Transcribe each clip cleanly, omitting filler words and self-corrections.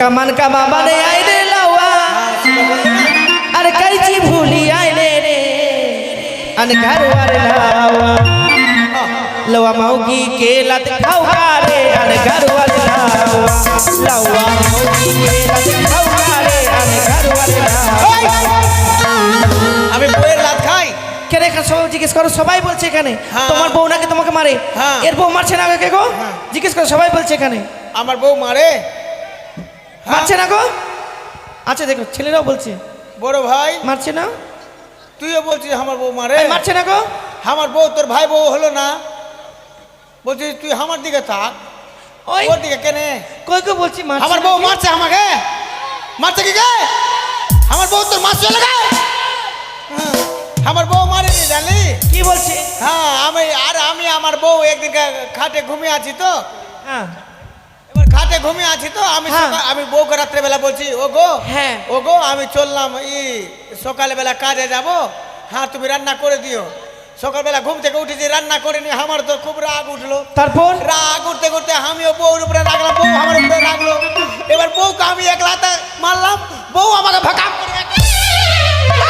कमन का बाबा ने आई रे लवा अरे कैची भूली आई रे अन घर वाले लवा लवा मौगी के लत खाऊगा रे अन घर वाले लवा मौगी के लत खाऊगा रे अन घर वाले আমি বউয়ের লাত খাই কেন এখানে সবাই জিজ্ঞেস করো সবাই বলছে এখানে তোমার বউ নাকি তোমাকে মারে এর বউ মারছে না কে গো জিজ্ঞেস করো সবাই বলছে এখানে আমার বউ মারে মারছে না গো আচ্ছা দেখো ছেলেরাও বলছে বড় ভাই মারছে না তুইও বলছিস আমার বউ মারে মারছে না গো আমার বউ তোর ভাই বউ হলো না বলছিস তুই আমার দিকে থাক ওই ওর দিকে কেনে কই কই বলছি মারছে আমার বউ মারছে আমাকে মারছে কি গে আমার বউ তোর মারছে লাগে আমার বউ মারেনি জানলি কি বলছে হ্যাঁ আমি আমার বউ একদিন খাটে ঘুমিয়ে আছি তো হ্যাঁ এবার খাটে ঘুমিয়ে আছি তো আমি বউকে রাত্রেবেলা বলছি হ্যাঁ ও গো আমি চললাম সকালবেলা কাজে যাব হ্যাঁ তুমি রান্না করে দিও সকালবেলা ঘুম থেকে উঠেছি রান্না করে নি আমার তো খুব রাগ উঠলো তারপর রাগ উঠতে করতে আমিও বউর উপরে রাখলাম বউ আমার উপরে রাখলো এবার বউকে আমি এক লাতে মারলাম বউ আমাকে ভাকাম করে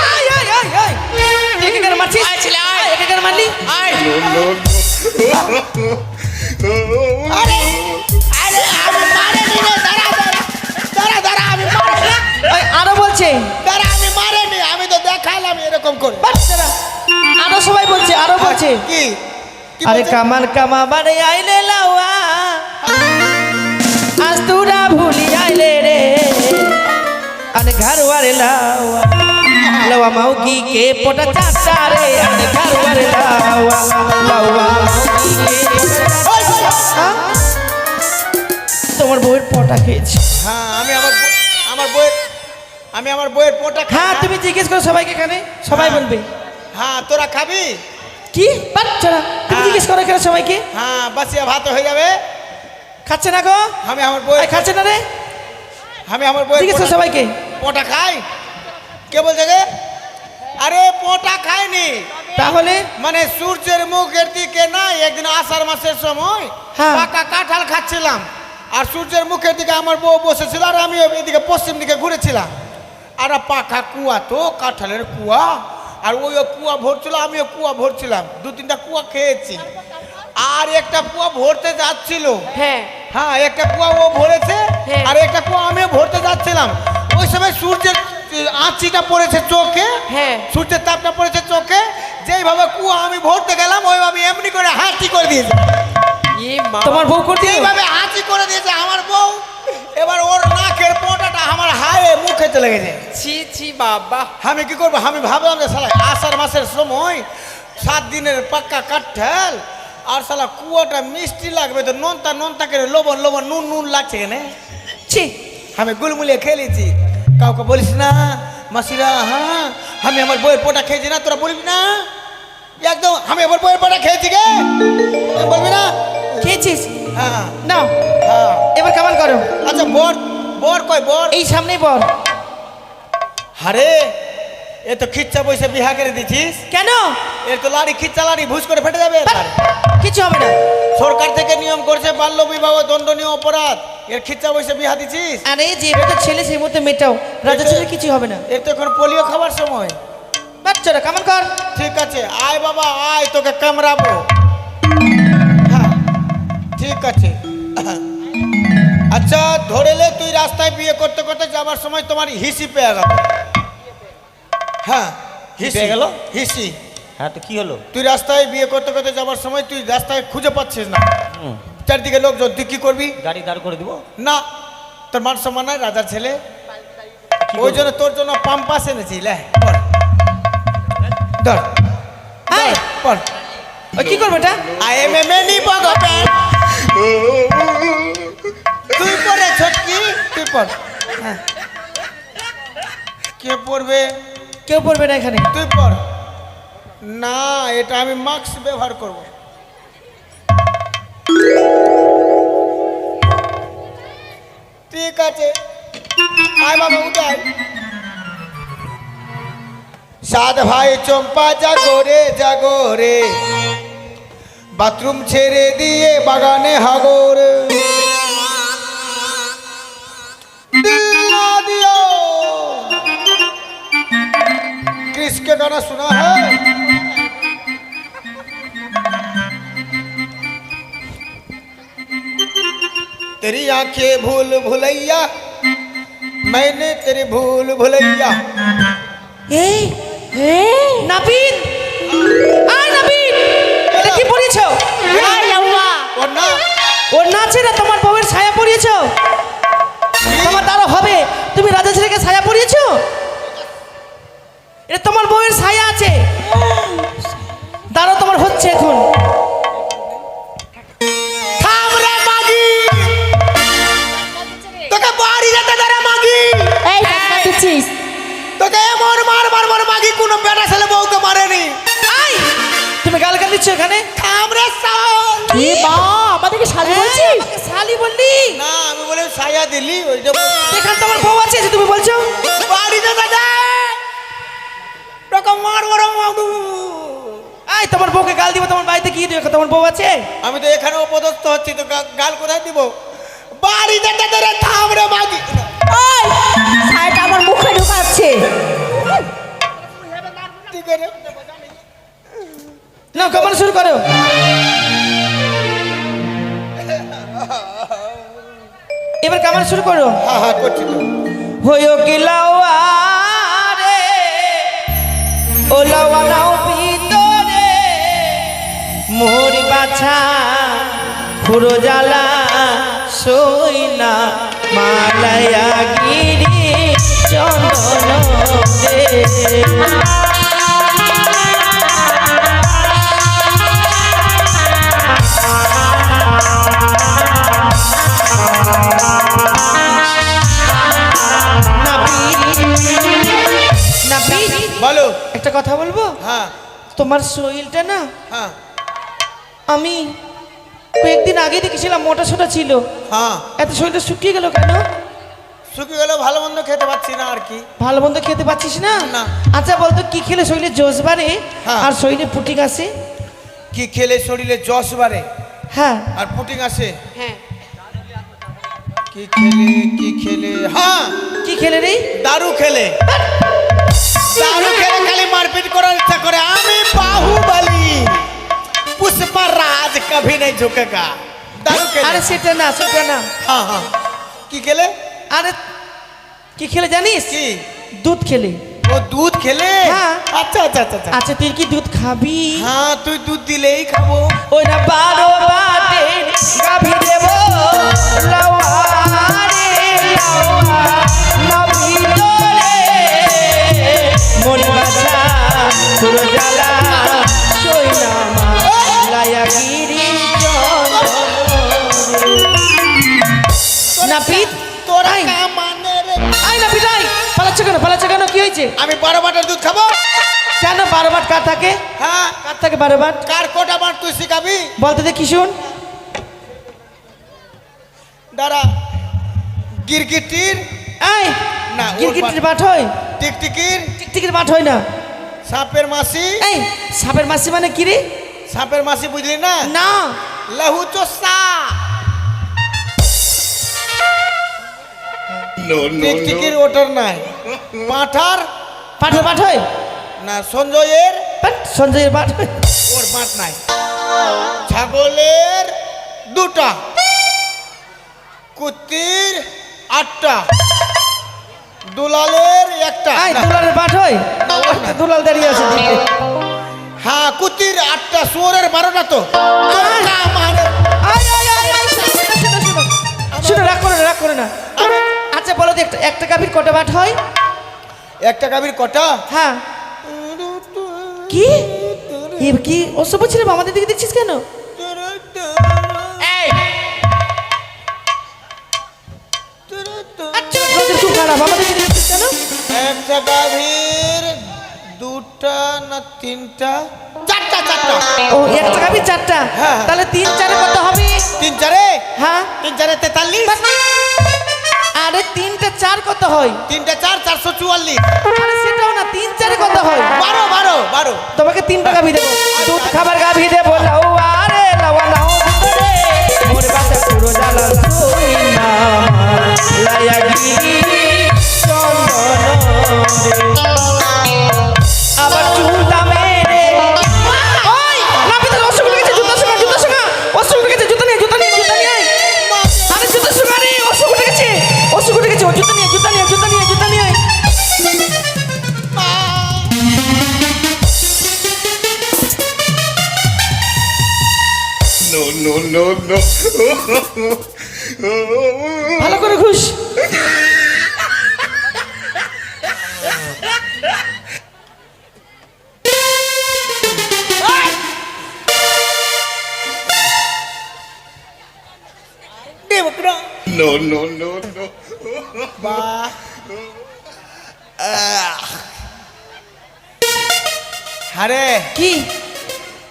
আয় আয় আয় আয় একে কেন মারছিস আয় ছেলে আয় একে কেন মারলি আয় আরে আরে আমি মারিনি রে দাঁড়া আমি মারিনি ওই আরো বলছে দাঁড়া আমি মারিনি আমি তো দেখালাম এরকম করে বাচ্চারা আরো সবাই বলছে আরো বলছে কি अरे कमन कमा बड़े आइले लवा आज तूरा भूली आइले रे अने घर वाले लवा लवा मौगी के पोटा चाचा रे अने घर वाले लवा लवा मौगी के তোমার বউয়ের পোটা খেয়েছি হ্যাঁ আমি আমার বউয়ের পোটা হ্যাঁ তুমি জিজ্ঞেস করো সবাইকে এখানে সবাই বলবে হ্যাঁ তোরা খাবি কি বাচ্চারা তুমি জিজ্ঞেস করো এখানে সবাইকে হ্যাঁ বাসিয়া ভাত হয়ে যাবে খাচ্ছে না গো আমি আমার বউয়ের খাচ্ছে না রে আমি আমার বউয়ের জিজ্ঞেস করো সবাইকে পোটা খাই কে বলছে গে আরে পোটা খাইনি তাহলে মানে সূর্যের মুখের দিকে না একদিন আষাঢ় মাসের সময় পাকা কাঁঠাল খাচ্ছিলাম আর সূর্যের মুখের দিকে আমার বউ বসেছিল আর আমি এদিকে পশ্চিম দিকে ঘুরেছিলাম আর পাকা কুয়া তো কাঁঠালের কুয়া আর ওই কুয়া ভরছিল আমিও কুয়া ভরছিলাম দু তিনটা কুয়া খেয়েছি আর একটা কুয়া ভরতে যাচ্ছিল হ্যাঁ একটা কুয়া ও ভরেছে আর একটা কুয়া আমিও ভরতে যাচ্ছিলাম ওই সময় সূর্যের আঁচিটা পড়েছে চোখে সূর্যের তাপটা পড়েছে চোখে যেইভাবে কুয়া আমি ভরতে গেলাম ওইভাবে এমনি করে হাঁচি করে দিয়েছে তোমার বউ করতে এইভাবে হাঁচি করে দিয়েছে আমার বউ এবার ওর নাকের পোঁটাটা আমার হায়ে মুখে চলে গেছে ছি ছি বাবা আমি কি করবো আমি ভাবলাম যে শালা আষাঢ় মাসের সময় 7 দিনের পাক্কা কাঁঠাল আর শালা কুয়াটা মিষ্টি লাগবে তো নোনতা করে লবণ নুন লাগছে কেনে ছি আমি গুলমুলিয়ে খেলেছি কাউকে বলিস না মাসিরা হ্যাঁ আমি আমার বইয়ের পোটা খেয়েছি না তোরা বলবি না একদম আমি আমার বইয়ের পোটা খেয়েছি গে বলবি না খেয়েছিস হ্যাঁ নাও হ্যাঁ এবার কেমন করো আচ্ছা বর কই বর এই সামনেই বর আরে এ তো খিচ্চা পয়সা বিহা করে দিছিস কেন এর তো লাড়ি খিচ্চা লাড়ি ভুস করে ফেটে যাবে কিছু হবে না সরকার থেকে নিয়ম করছে বাল্য বিবাহ দণ্ডনীয় অপরাধ এর খিচ্চা পয়সা বিহা দিছিস আরে যে মতো ছেলে সেই মতো মেটাও রাজা ছেলে কিছু হবে না এর তো এখন পোলিও খাবার সময় বাচ্চারা কেমন কর ঠিক আছে আয় বাবা আয় তোকে কামড়াবো হ্যাঁ ঠিক আছে আচ্ছা ধরেলে তুই রাস্তায় বিয়ে করতে করতে যাবার সময় তোমার হিসি পেয়ে গেল হ্যাঁ হিসি গেল হিসি হ্যাঁ তো কি হলো তুই রাস্তায় বিয়ে করতে করতে যাবার সময় তুই রাস্তায় খুঁজে পাচ্ছিস না চারদিকে লোকজন তুই কি করবি গাড়ি দাঁড় করে দিব না তোর মান সম্মান নাই রাজার ছেলে ওই জন্য তোর জন্য পাম্পাস এনেছি লে ধর আয় পর ওই কি করবে এটা আই এম এ মেনি ভগবান তুই পরে ছটকি তুই পর কে পড়বে কেউ পড়বে না এখানে তুই পর না এটা আমি মাস্ক ব্যবহার করব ঠিক আছে আয় বাবা উঠে আয় সাত ভাই চম্পা জাগো রে বাথরুম ছেড়ে দিয়ে বাগানে হাগর किसके गाना सुना है? तेरी आंखें भूल भुलैया, मैंने तेरी भूल भुलैया। এই নাবিন, আয় নাবিন, এটা কি পরিয়েছো? और ना ওর নাচে না তোমার বউয়ের ছায়া পরিয়েছো? তোমার তারও হবে, তুমি রাজা ছেলেকে ছায়া পরিয়েছো? এটা তোমার বউয়ের ছায়া আছে, তারও তোমার হচ্ছে এখন। থাম রে মাগি, তোকে বাড়ি যেতে দে রে মাগি। এই কথা দিচ্ছিস? তোকে এমন মার মাগি, কোনো বেটা ছেলে বউকে মারেনি। আই, তুমি গালগাল দিচ্ছ এখানে? থাম রে সাল। এ মা, আমাদেরকে শালি বলছিস? আমাকে শালি বললি? না আমি বলে ছায়া দিলি, ওইটা এখানে তোমার বউ আছে যে তুমি বলছো? বাড়ি যেতে দে, তোকে মারবো রে মাগু। আই, তোমার বউকে গাল দিব, তোমার বাড়িতে কি দিও? তোমার বউ আছে? আমি তো এখানে অপদস্থ হচ্ছি, তো গাল কোথায় দিব? বাড়ি যেতে দে রে, থাম রে মাগি। ওই ছাইটা আমার মুখে ঢুকাচ্ছে। ঠিক আছে, না কখন শুরু করো? এবার কামান শুরু করো। হ্যাঁ করছি তো। হইও কি লাওয়া রে, ও লাওয়া নাও ভিতরে, মোর বাছা পুরো জ্বালা সই না, মালায়া গিরি চন্দন দে। বলো। একটা কথা বলবো? হ্যাঁ তোমার শরীরটা না, হ্যাঁ আমি কয়েকদিন আগে দেখেছিলাম মোটা সোটা ছিল, হ্যাঁ। এত শরীরটা শুকিয়ে গেল কেন? শুকিয়ে গেল, ভালো মন্দ খেতে পাচ্ছি না আর কি। ভালো মন্দ খেতে পাচ্ছিস না? না। আচ্ছা বলতো কি খেলে শরীরে জোশ বাড়ে হ্যাঁ। আর শরীরে পুটিং আসে? কি খেলে শরীরে যশ বাড়ে হ্যাঁ আর পুটিং আসে? হ্যাঁ। কি খেলে? হ্যাঁ, কি খেলে রে? দারু খেলে। দারু খেলে খালি মারপিট করার ইচ্ছা করে। আমি বাহুবলী, পুষ্পা রাজ কभी नहीं झुकेगा। দারু খেলে। আরে সেটা না, সেটা না। হ্যাঁ হ্যাঁ। কি খেলে? আরে কি খেলে জানিস? কি? দুধ খেলে। ও দুধ খেলে? হ্যাঁ। আচ্ছা আচ্ছা আচ্ছা আচ্ছা। আচ্ছা তুই কি দুধ খাবি? হ্যাঁ, তুই দুধ দিলেই খাবো। ওই না 12 বাটে গাভী দেব, লাওয়া রে লাওয়া নবী তোরে, মোর বাছা পুরো জ্বালা সই না, মালায়া গিরি চন্দন। নাপিত তোরা আই। কামানে রে। আই নাপিত আই, পালাচ্ছ কেন? পালাচ্ছ কেন? কি হয়েছে? আমি 12 বাটের দুধ খাবো। কেন 12 বাট কার থাকে? হ্যাঁ, কার থাকে 12 বাট? কার কোটা বার তুই শিখাবি? বলতে দেখি শুন। দাঁড়া। গিরগিটির এই না, ওর গিরগিটির বাট হয়? টিকটিকির, টিকটিকির বাট হয় না। সাপের মাসি। এই সাপের মাসি মানে কি রে? সাপের মাসি বুঝলি না? না। লাহু চোষা। টিকটিকির ওটার নাই। পাঁঠার পাঠের বাট হয় না, সঞ্জয়ের বাট, সঞ্জয়ের বাট হয়। ওর পাঁট নাই। ছাগলের 2টা, কুত্তির 8টা, দুলালের 1টা। এই না, দুলালের বাট হয়? না, ওর নাই। দুলাল দাঁড়িয়ে আছে দিকে। হ্যাঁ, কুত্তির 8টা, শুয়োরের 12টা তো। আয় আয় আয় আয়, শোনো শোনো শোনো, রাগ করে না, রাগ করে না। আচ্ছা বলো তো একটা গাভীর কটা বাট হয়? একটা গাভীর কটা? হ্যাঁ। কি কি ওসব ছিল? আমাদের দিকে দেখছিস কেন? আচ্ছা, তোদের খুব খারাপ, আমাদের দিকে দেখছিস কেন? একটা গাভীর 2টা না 3টা, 4টা। ও একটা গাভীর 4টা? হ্যাঁ। তাহলে 3 4 কত হবে? 3 4-এ? হ্যাঁ। 3 4-এ 43। আরে 3টা 4 কত হয়? 3টা 4, 444। আরে সেটাও না, 3 4 কত হয়? 12। তোমাকে 3টা গাভী দেবো, দুধ খাবার গাভী দেবো। লাওয়া রে লাওয়া নাও ভিতরে, মোর বাচ্চা পুরো জ্বালা সই না, লায়া গিরি চন্দন রে। no, no. ভালো করে ঘুষ। No, no, no, no. আরে কি?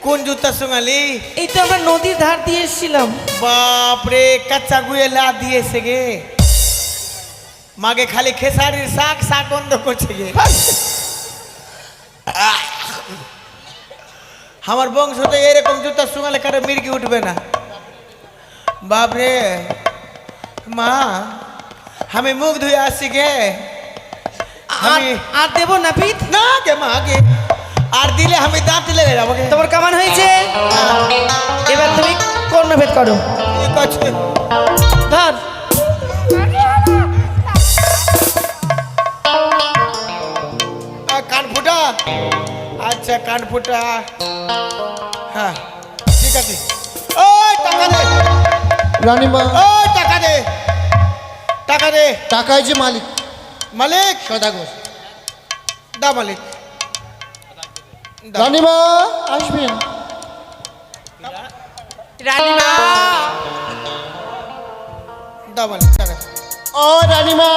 কোন জুতা সোঙালি? এই তো আমরা নদীর ধার দিয়ে এসেছিলাম। বাপরে কাঁচা গুয়ে লা দিয়েছে গে, মাগে খালি খেসারির শাক শাক বন্ধ করছে গে। আমার বংশতে এরকম জুতা সোঙালে কারো মির্গি উঠবে না। বাপরে মা, আমি মুখ ধুয়ে আসি গে। আর দেবো না পিত? না গে মা গে, আর দিলে আমি দাঁত লেগে যাবো গে। তোমার কেমন হয়েছে? এবার তুমি কর্ণভেদ করো। ঠিক আছে, ধর। কান ফুটা। আচ্ছা কান ফুটা, হ্যাঁ ঠিক আছে। ওই টাকা দে রানীমা, ওই টাকা দে, টাকা দে। টাকায় যে মালিক মালিক সদাগর। দা মালিক দা। রানীমা আসবেন। রানীমা, দা মালিক টাকা। ও রানীমা,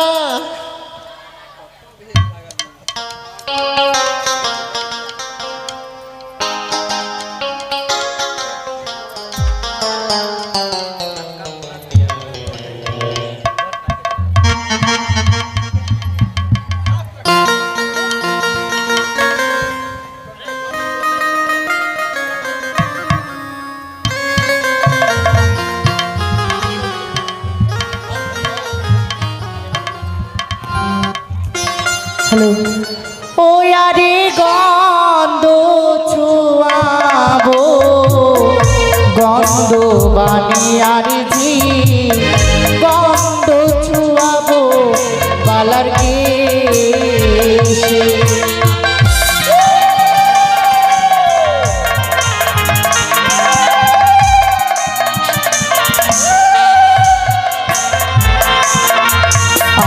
হ্যালো। ও আরে গন্ধ ছোয়াবো, গন্ধ বানিয়ারি জি, গন্ধ ছোয়াবো বালার কেশে।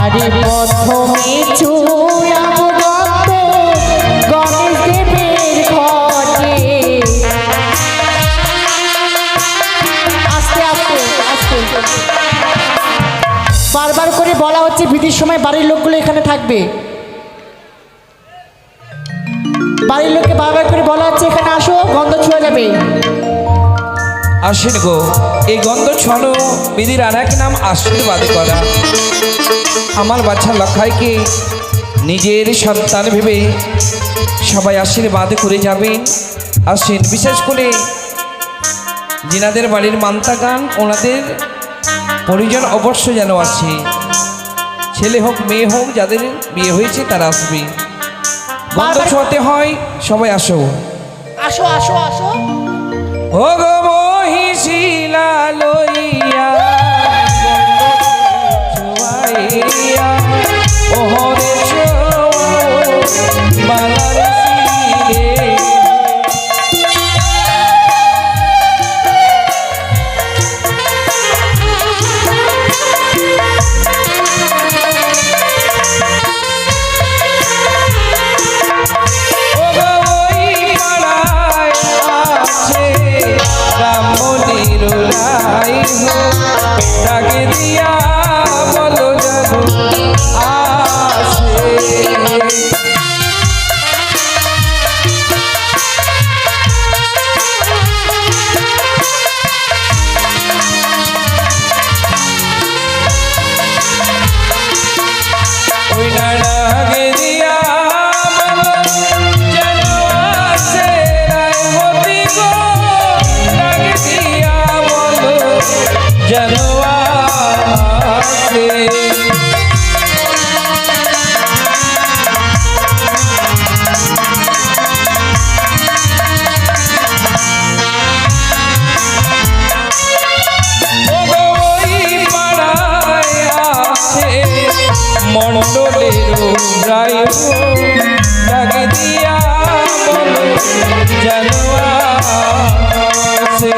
আরে প্রথমে ছুঁয়াবো গন্ধ গণেশ দেবের ঘটে। আস্তে আস্তে আস্তে, বারবার করে বলা হচ্ছে বিধির সময় বাড়ির লোকগুলো এখানে থাকবে। বাড়ির লোককে বারবার করে বলা হচ্ছে এখানে আসো, গন্ধ ছোঁয়া যাবে। আসেন গো, এই গন্ধ ছড়ো বিধির আর এক নাম আশীর্বাদ করা। আমার বাচ্চা লক্ষাইকে নিজের সন্তান ভেবে সবাই আশীর্বাদ করে যাবেন। আসেন, বিশেষ করে যিনাদের বাড়ির মান্তা গান, ওনাদের পরিজন অবশ্য যেন আসে, ছেলে হোক মেয়ে হোক, যাদের বিয়ে হয়েছে তারা আসবে। গন্ধ ছোঁয়াতে হয়, সবাই আসো। আসো আসো আসো। ও গো মহিষিলা লইয়া ছোয়াইয়া ওহরে বালার শিরে। ও গো ওই পাড়ায় আছে রামনির লাই হো, ডাকে দিয়া বলো জানো আসে। ওই না ডাকে দিয়া বলো জানো আসে, রায়মতি গো ডাকে দিয়া বলো জানো আসে। ও গো ওই পাড়ায় আছে মণ্ডলের রায় হো, ডাকে দিয়া বলো জানো আসে।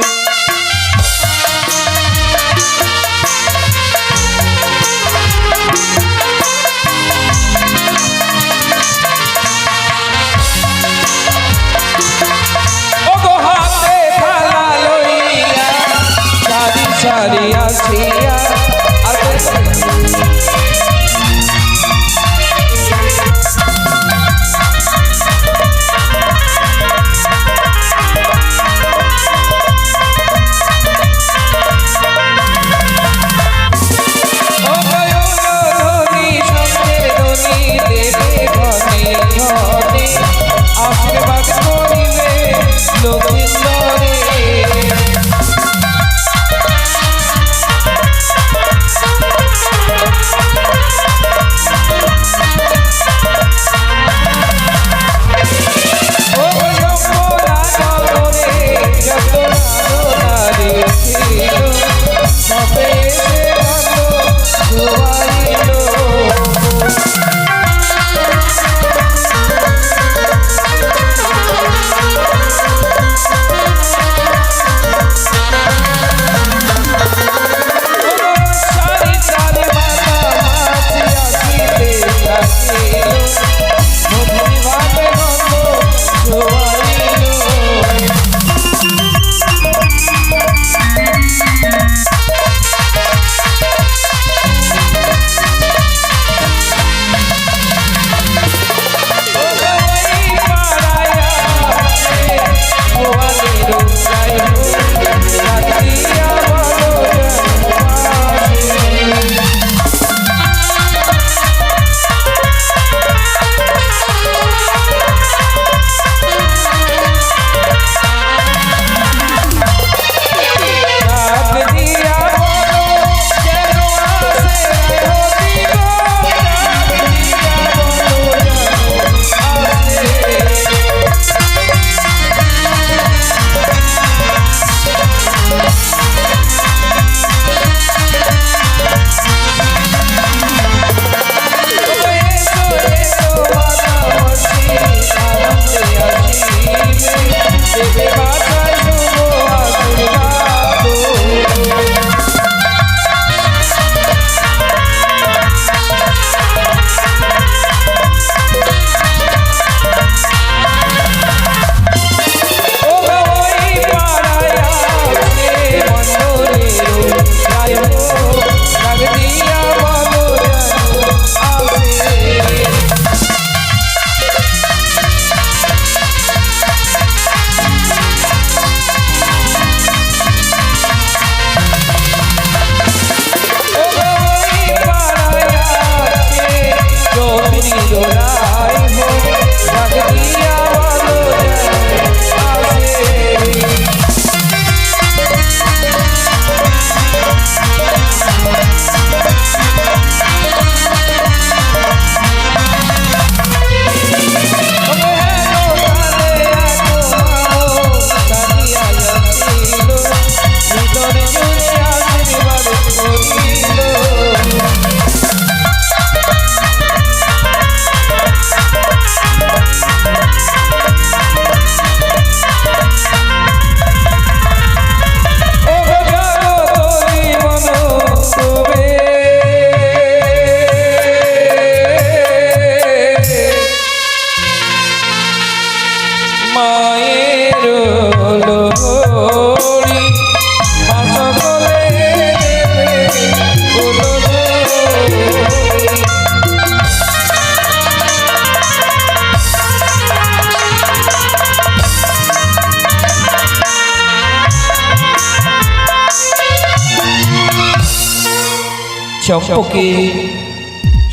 চম্পকে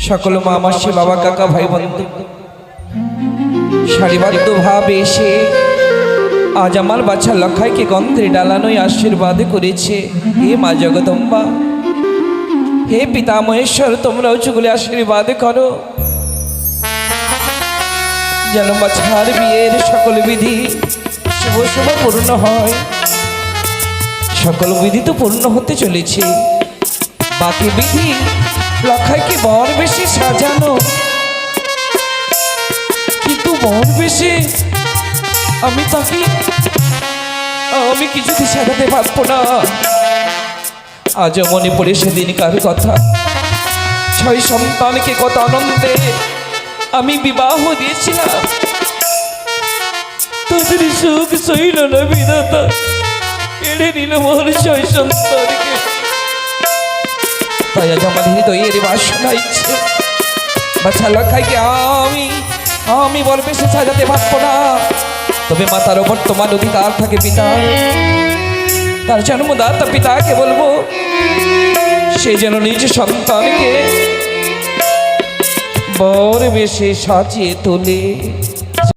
সকল মা মাসি বাবা কাকা ভাই বন্ধু সারিবদ্ধ ভাবে এসে আজ আমার বাচ্চা লক্ষাইকে গন্ধে ডালানোই আশীর্বাদ করেছে। হে মা জগদম্বা, হে পিতা মহেশ্বর, তোমরা উঁচুগুলি আশীর্বাদ করো যেন বাছার বিয়ের সকল বিধি শুভ শুভ পূর্ণ হয়। সকল বিধি তো পূর্ণ হতে চলেছে, বাকি বিধি লক্ষাইকে বর বেশি সাজানো, কিন্তু বর বেশি আমি কিছুতে সাজাতে পারবো না। আজও মনে পড়ে সেদিনকার কথা, 6 সন্তানকে কত আনন্দে আমি বিবাহ দিয়েছিলাম, তাদের সুখ সইল না বিধাতা, কেড়ে নিল মোর 6 সন্তানকে। তাই আজ আমার হৃদয়ের বাসনা ইচ্ছে বাছা লক্ষাইকে আমি বল বেশি সাজাতে পারবো না। তবে মাতার বর্তমান অধিকার থাকে পিতা, তার জন্মদাতা পিতাকে বলবো সে যেন নিজ সন্তানকে বর বেশে সাজিয়ে তোলে।